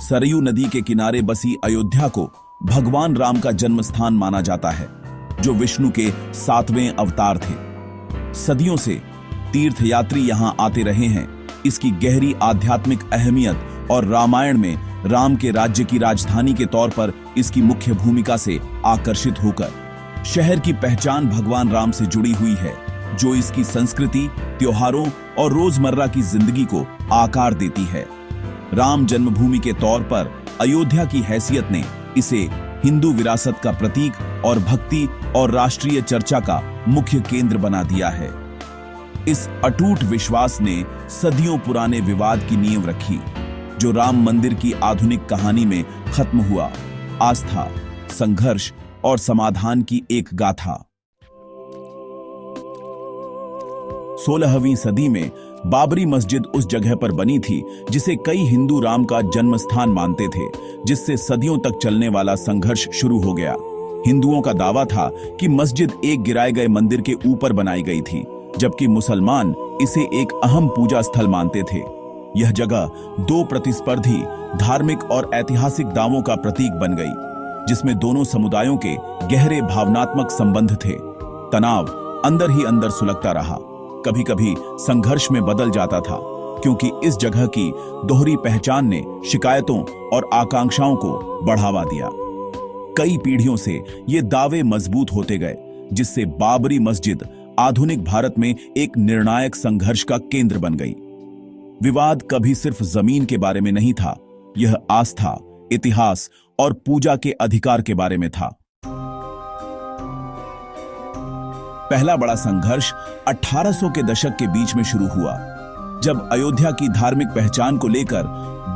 सरयू नदी के किनारे बसी अयोध्या को भगवान राम का जन्म स्थान माना जाता है, जो विष्णु के 7वें अवतार थे। सदियों से तीर्थयात्री यहां आते रहे हैं। इसकी गहरी आध्यात्मिक अहमियत और रामायण में राम के राज्य की राजधानी के तौर पर इसकी मुख्य भूमिका से आकर्षित होकर शहर की पहचान भगवान राम से जुड़ी हुई है, जो इसकी संस्कृति, त्योहारों और रोजमर्रा की जिंदगी को आकार देती है। राम जन्मभूमि के तौर पर अयोध्या की हैसियत ने इसे हिंदू विरासत का प्रतीक और भक्ति और राष्ट्रीय चर्चा का मुख्य केंद्र बना दिया है। इस अटूट विश्वास ने सदियों पुराने विवाद की नींव रखी, जो राम मंदिर की आधुनिक कहानी में खत्म हुआ। आस्था, संघर्ष और समाधान की एक गाथा। 16वीं सदी में बाबरी मस्जिद उस जगह पर बनी थी जिसे कई हिंदू राम का जन्म स्थान मानते थे, जिससे सदियों तक चलने वाला संघर्ष शुरू हो गया। हिंदुओं का दावा था कि मस्जिद एक गिराए गए मंदिर के ऊपर बनाई गई थी, जबकि मुसलमान इसे एक अहम पूजा स्थल मानते थे। यह जगह दो प्रतिस्पर्धी धार्मिक और ऐतिहासिक दावों का प्रतीक बन गई, जिसमें दोनों समुदायों के गहरे भावनात्मक संबंध थे। तनाव अंदर ही अंदर सुलगता रहा, कभी कभी संघर्ष में बदल जाता था, क्योंकि इस जगह की दोहरी पहचान ने शिकायतों और आकांक्षाओं को बढ़ावा दिया। कई पीढ़ियों से ये दावे मजबूत होते गए, जिससे बाबरी मस्जिद आधुनिक भारत में एक निर्णायक संघर्ष का केंद्र बन गई। विवाद कभी सिर्फ जमीन के बारे में नहीं था, यह आस्था, इतिहास और पूजा के अधिकार के बारे में था। पहला बड़ा संघर्ष 1800 के दशक के बीच में शुरू हुआ, जब अयोध्या की धार्मिक पहचान को लेकर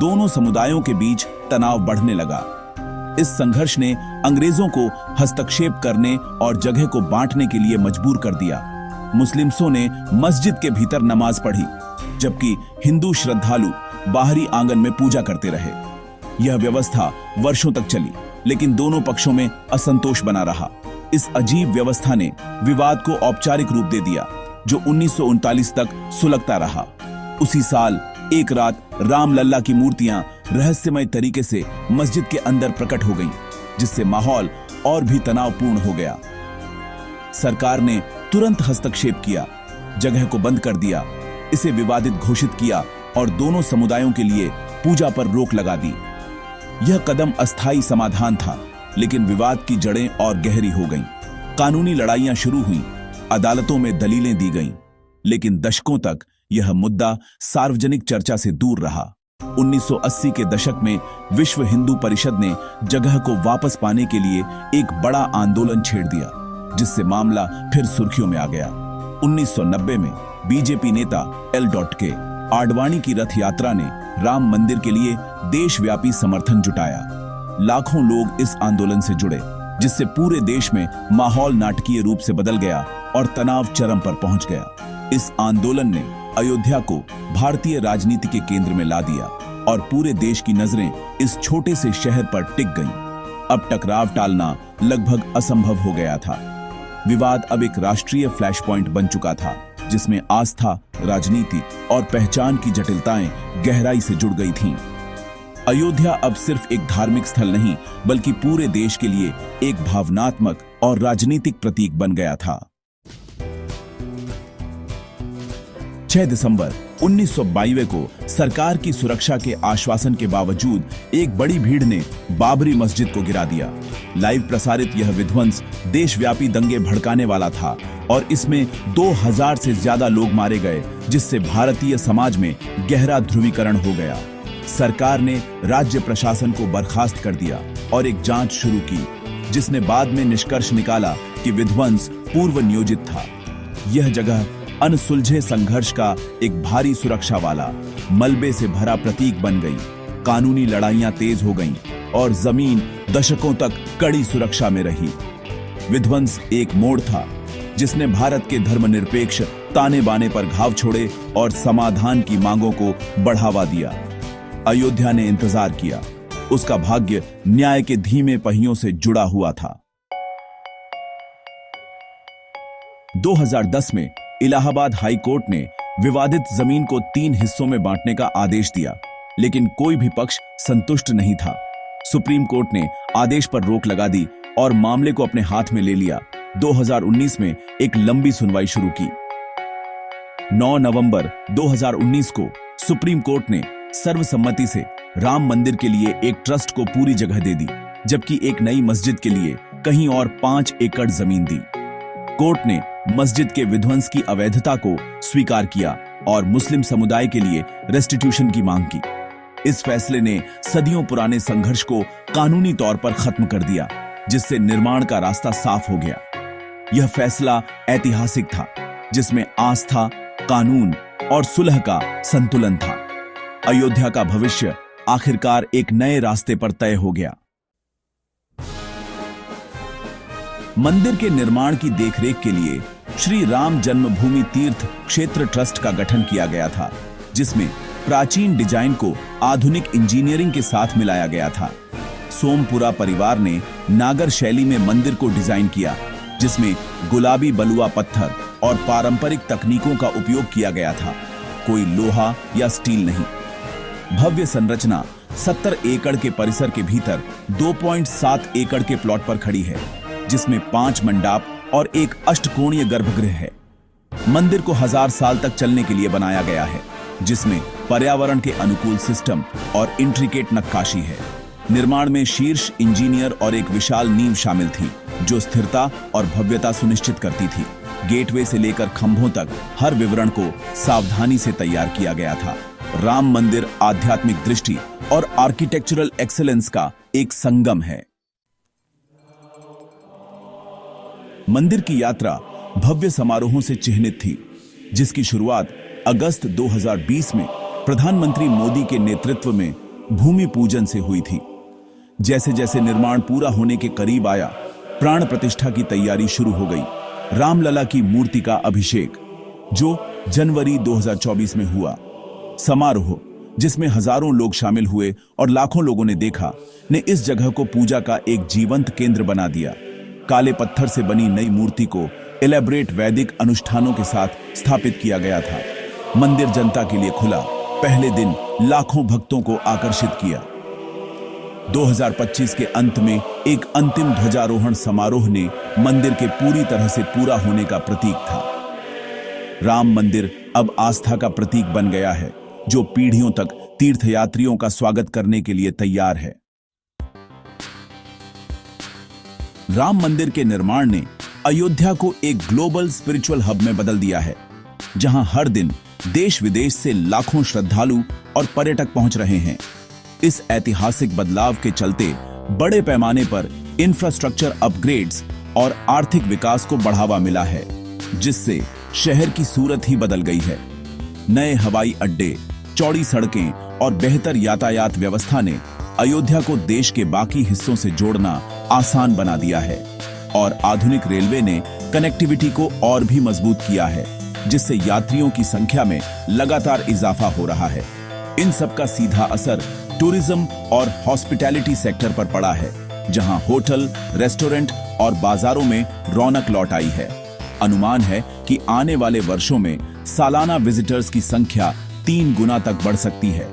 दोनों समुदायों के बीच तनाव बढ़ने लगा। इस संघर्ष ने अंग्रेजों को हस्तक्षेप करने और जगह को बांटने के लिए मजबूर कर दिया। मुस्लिमों ने मस्जिद के भीतर नमाज पढ़ी, जबकि हिंदू श्रद्धालु बाहरी आंगन में पूजा करते रहे। यह व्यवस्था वर्षों तक चली, लेकिन दोनों पक्षों में असंतोष बना रहा। इस अजीब व्यवस्था ने विवाद को औपचारिक रूप दे दिया, जो 1939 तक सुलगता रहा। उसी साल एक रात रामलल्ला की मूर्तियां रहस्यमय तरीके से मस्जिद के अंदर प्रकट हो गईं, जिससे माहौल और भी तनावपूर्ण हो गया। सरकार ने तुरंत हस्तक्षेप किया, जगह को बंद कर दिया, इसे विवादित घोषित किया और दोनों समुदायों के लिए पूजा पर रोक लगा दी। यह कदम अस्थायी समाधान था, लेकिन विवाद की जड़ें और गहरी हो गईं। कानूनी लड़ाइयां शुरू हुईं, अदालतों में दलीलें दी गईं, लेकिन दशकों तक यह मुद्दा सार्वजनिक चर्चा से दूर रहा। 1980 के दशक में विश्व हिंदू परिषद ने जगह को वापस पाने के लिए एक बड़ा आंदोलन छेड़ दिया, जिससे मामला फिर सुर्खियों में आ गया। 1990 में बीजेपी नेता L.K. आडवाणी की रथ यात्रा ने राम मंदिर के लिए देशव्यापी समर्थन जुटाया। लाखों लोग इस आंदोलन से जुड़े, जिससे पूरे देश में माहौल नाटकीय रूप से बदल गया और तनाव चरम पर पहुंच गया। इस आंदोलन ने अयोध्या को भारतीय राजनीति के केंद्र में ला दिया और पूरे देश की नजरें इस छोटे से शहर पर टिक गईं। अब टकराव टालना लगभग असंभव हो गया था। विवाद अब एक राष्ट्रीय फ्लैश पॉइंट बन चुका था, जिसमें आस्था, राजनीति और पहचान की जटिलताएं गहराई से जुड़ गई थीं। अयोध्या अब सिर्फ एक धार्मिक स्थल नहीं, बल्कि पूरे देश के लिए एक भावनात्मक और राजनीतिक प्रतीक बन गया था। 6 दिसंबर 1922 को सरकार की सुरक्षा के आश्वासन के बावजूद एक बड़ी भीड़ ने बाबरी मस्जिद को गिरा दिया। लाइव प्रसारित यह विध्वंस देशव्यापी दंगे भड़काने वाला था और इसमें 2000 से ज्यादा लोग मारे गए, जिससे भारतीय समाज में गहरा ध्रुवीकरण हो गया। सरकार ने राज्य प्रशासन को बर्खास्त कर दिया और एक जांच शुरू की, जिसने बाद में निष्कर्ष निकाला कि विध्वंस पूर्व नियोजित था। यह जगह अनसुलझे संघर्ष का एक भारी सुरक्षा वाला, मलबे से भरा प्रतीक बन गई। कानूनी लड़ाइयां तेज हो गईं और जमीन दशकों तक कड़ी सुरक्षा में रही। विध्वंस एक मोड़ था, जिसने भारत के धर्मनिरपेक्ष ताने बाने पर घाव छोड़े और समाधान की मांगों को बढ़ावा दिया। अयोध्या ने इंतजार किया, उसका भाग्य न्याय के धीमे पहियों से जुड़ा हुआ था। 2010 में इलाहाबाद हाई कोर्ट ने विवादित जमीन को 3 हिस्सों में बांटने का आदेश दिया। लेकिन कोई भी पक्ष संतुष्ट नहीं था। सुप्रीम कोर्ट ने आदेश पर रोक लगा दी और मामले को अपने हाथ में ले लिया। 2019 में एक लंबी सुनवाई शुरू की। 9 नवंबर 2019 को सुप्रीम कोर्ट ने सर्वसम्मति से राम मंदिर के लिए एक ट्रस्ट को पूरी जगह दे दी, जबकि एक नई मस्जिद के लिए कहीं और 5 एकड़ जमीन दी। कोर्ट ने मस्जिद के विध्वंस की अवैधता को स्वीकार किया और मुस्लिम समुदाय के लिए रेस्टिट्यूशन की मांग की। इस फैसले ने सदियों पुराने संघर्ष को कानूनी तौर पर खत्म कर दिया, जिससे निर्माण का रास्ता साफ हो गया। यह फैसला ऐतिहासिक था, जिसमें आस्था, कानून और सुलह का संतुलन था। अयोध्या का भविष्य आखिरकार एक नए रास्ते पर तय हो गया। मंदिर के निर्माण की देखरेख के लिए श्री राम जन्मभूमि तीर्थ क्षेत्र ट्रस्ट का गठन किया गया था, जिसमें प्राचीन डिजाइन को आधुनिक इंजीनियरिंग के साथ मिलाया गया था। सोमपुरा परिवार ने नागर शैली में मंदिर को डिजाइन किया, जिसमें गुलाबी बलुआ पत्थर और पारंपरिक तकनीकों का उपयोग किया गया था, कोई लोहा या स्टील नहीं। भव्य संरचना 70 एकड़ के परिसर के भीतर 2.7 एकड़ के प्लॉट पर खड़ी है, जिसमें 5 मंडाप और एक अष्टकोणीय गर्भगृह है। मंदिर को 1000 साल तक चलने के लिए बनाया गया है, जिसमें पर्यावरण के अनुकूल सिस्टम और इंट्रिकेट नक्काशी है। निर्माण में शीर्ष इंजीनियर और एक विशाल नींव शामिल थी, जो स्थिरता और भव्यता सुनिश्चित करती थी। गेटवे से लेकर खंभों तक हर विवरण को सावधानी से तैयार किया गया था। राम मंदिर आध्यात्मिक दृष्टि और आर्किटेक्चरल एक्सेलेंस का एक संगम है। मंदिर की यात्रा भव्य समारोहों से चिह्नित थी, जिसकी शुरुआत अगस्त 2020 में प्रधानमंत्री मोदी के नेतृत्व में भूमि पूजन से हुई थी। जैसे जैसे निर्माण पूरा होने के करीब आया, प्राण प्रतिष्ठा की तैयारी शुरू हो गई। रामलला की मूर्ति का अभिषेक, जो जनवरी 2024 में हुआ। समारोह, जिसमें हजारों लोग शामिल हुए और लाखों लोगों ने देखा, ने इस जगह को पूजा का एक जीवंत केंद्र बना दिया। काले पत्थर से बनी नई मूर्ति को एलेबरेट वैदिक अनुष्ठानों के साथ स्थापित किया गया था। मंदिर जनता के लिए खुला। पहले दिन लाखों भक्तों को आकर्षित किया। 2025 के अंत में एक अंतिम ध्वजारोहण समारोह ने मंदिर के पूरी तरह से पूरा होने का प्रतीक था। राम मंदिर अब आस्था का प्रतीक बन गया है, जो पीढ़ियों तक तीर्थयात्रियों का स्वागत करने के लिए तैयार है। राम मंदिर के निर्माण ने अयोध्या को एक ग्लोबल स्पिरिचुअल हब में बदल दिया है, जहां हर दिन देश विदेश से लाखों श्रद्धालु और पर्यटक पहुंच रहे हैं। इस ऐतिहासिक बदलाव के चलते बड़े पैमाने पर इंफ्रास्ट्रक्चर अपग्रेड्स और आर्थिक विकास को बढ़ावा मिला है, जिससे शहर की सूरत ही बदल गई है। नए हवाई अड्डे, चौड़ी सड़कें और बेहतर यातायात व्यवस्था ने अयोध्या को देश के बाकी हिस्सों से जोड़ना आसान बना दिया है, और आधुनिक रेलवे ने कनेक्टिविटी को और भी मजबूत किया है, जिससे यात्रियों की संख्या में लगातार इजाफा हो रहा है। इन सब का सीधा असर टूरिज्म और हॉस्पिटैलिटी सेक्टर पर पड़ा है, जहां होटल, रेस्टोरेंट और बाजारों में रौनक लौट आई है। अनुमान है कि आने वाले वर्षों में सालाना विजिटर्स की संख्या 3 गुना तक बढ़ सकती है,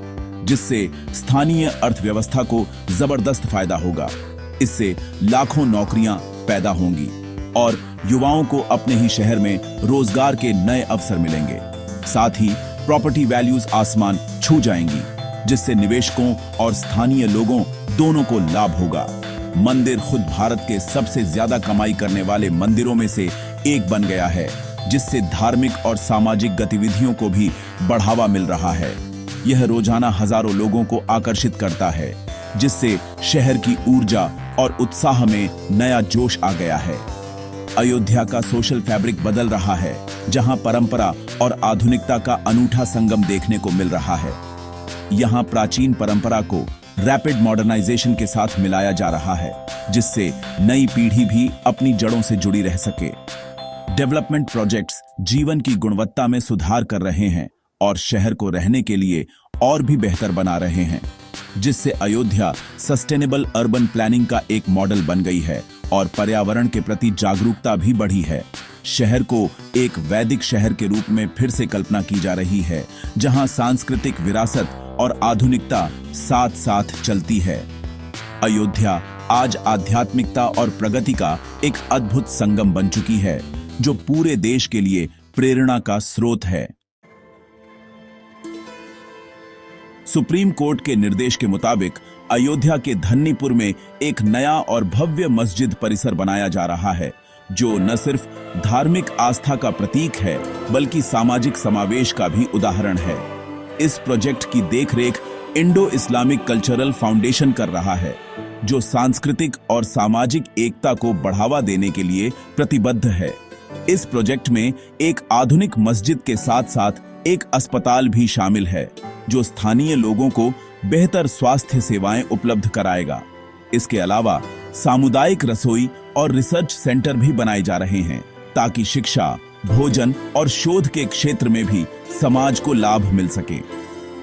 जिससे स्थानीय अर्थव्यवस्था को जबरदस्त फायदा होगा। इससे लाखों नौकरियां पैदा होंगी और युवाओं को अपने ही शहर में रोजगार के नए अवसर मिलेंगे। साथ ही प्रॉपर्टी वैल्यूज आसमान छू जाएंगी, जिससे निवेशकों और स्थानीय लोगों दोनों को लाभ होगा। मंदिर खुद भारत के सबसे ज्यादा कमाई करने वाले मंदिरों में से एक बन गया है, जिससे धार्मिक और सामाजिक गतिविधियों को भी बढ़ावा मिल रहा है। यह रोजाना हजारों लोगों को आकर्षित करता है, जिससे शहर की ऊर्जा और उत्साह में नया जोश आ गया है। अयोध्या का सोशल फैब्रिक बदल रहा है, जहां परंपरा और आधुनिकता का अनूठा संगम देखने को मिल रहा है। यहां प्राचीन परंपरा को रैपिड मॉडर्नाइजेशन के साथ मिलाया जा रहा है, जिससे नई पीढ़ी भी अपनी जड़ों से जुड़ी रह सके। डेवलपमेंट प्रोजेक्ट्स जीवन की गुणवत्ता में सुधार कर रहे हैं और शहर को रहने के लिए और भी बेहतर बना रहे हैं, जिससे अयोध्या सस्टेनेबल अर्बन प्लानिंग का एक मॉडल बन गई है और पर्यावरण के प्रति जागरूकता भी बढ़ी है। शहर को एक वैदिक शहर के रूप में फिर से कल्पना की जा रही है, जहां सांस्कृतिक विरासत और आधुनिकता साथ साथ चलती है। अयोध्या आज आध्यात्मिकता और प्रगति का एक अद्भुत संगम बन चुकी है, जो पूरे देश के लिए प्रेरणा का स्रोत है। सुप्रीम कोर्ट के निर्देश के मुताबिक अयोध्या के धन्नीपुर में एक नया और भव्य मस्जिद परिसर बनाया जा रहा है, जो न सिर्फ धार्मिक आस्था का प्रतीक है बल्कि सामाजिक समावेश का भी उदाहरण है। इस प्रोजेक्ट की देखरेख इंडो इस्लामिक कल्चरल फाउंडेशन कर रहा है, जो सांस्कृतिक और सामाजिक एकता को बढ़ावा देने के लिए प्रतिबद्ध है। इस प्रोजेक्ट में एक आधुनिक मस्जिद के साथ साथ एक अस्पताल भी शामिल है, जो स्थानीय लोगों को बेहतर स्वास्थ्य सेवाएं उपलब्ध कराएगा। इसके अलावा सामुदायिक रसोई और रिसर्च सेंटर भी बनाए जा रहे हैं, ताकि शिक्षा, भोजन और शोध के क्षेत्र में भी समाज को लाभ मिल सके।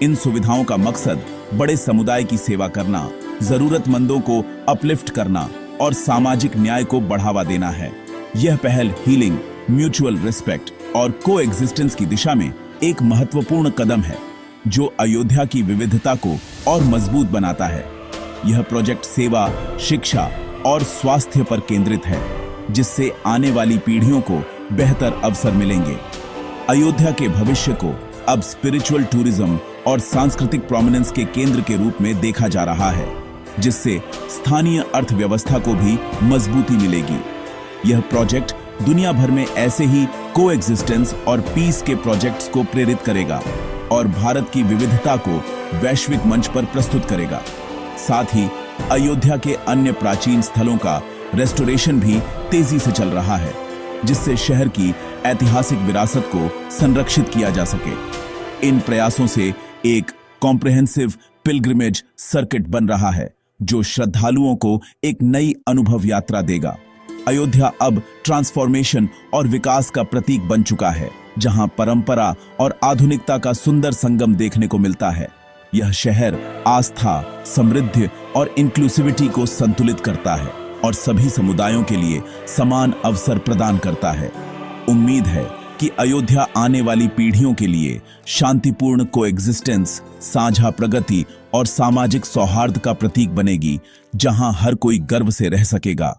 इन सुविधाओं का मकसद बड़े समुदाय की सेवा करना, जरूरतमंदों को अपलिफ्ट करना और सामाजिक न्याय को बढ़ावा देना है। यह पहल हीलिंग, म्यूचुअल रिस्पेक्ट और कोएग्जिस्टेंस की दिशा में एक महत्वपूर्ण कदम है, जो अयोध्या की विविधता को और मजबूत बनाता है। यह प्रोजेक्ट सेवा, शिक्षा और स्वास्थ्य पर केंद्रित है, जिससे आने वाली पीढ़ियों को बेहतर अवसर मिलेंगे। अयोध्या के भविष्य को अब स्पिरिचुअल टूरिज्म और सांस्कृतिक प्रोमिनेंस के केंद्र के रूप में देखा जा रहा है, जिससे स्थानीय अर्थव्यवस्था को भी मजबूती मिलेगी। यह प्रोजेक्ट दुनिया भर में ऐसे ही कोएग्जिस्टेंस और पीस के प्रोजेक्ट्स को प्रेरित करेगा और भारत की विविधता को वैश्विक मंच पर प्रस्तुत करेगा। साथ ही अयोध्या के अन्य प्राचीन स्थलों का रेस्टोरेशन भी तेजी से चल रहा है, जिससे शहर की ऐतिहासिक विरासत को संरक्षित किया जा सके। इन प्रयासों से एक कॉम्प्रिहेंसिव पिलग्रिमेज सर्किट बन रहा है, जो श्रद्धालुओं को एक नई अनुभव यात्रा देगा। अयोध्या अब ट्रांसफॉर्मेशन और विकास का प्रतीक बन चुका है, जहां परंपरा और आधुनिकता का सुंदर संगम देखने को मिलता है। यह शहर आस्था, समृद्धि और इंक्लूसिविटी को संतुलित करता है और सभी समुदायों के लिए समान अवसर प्रदान करता है। उम्मीद है कि अयोध्या आने वाली पीढ़ियों के लिए शांतिपूर्ण कोएग्जिस्टेंस, साझा प्रगति और सामाजिक सौहार्द का प्रतीक बनेगी, जहां हर कोई गर्व से रह सकेगा।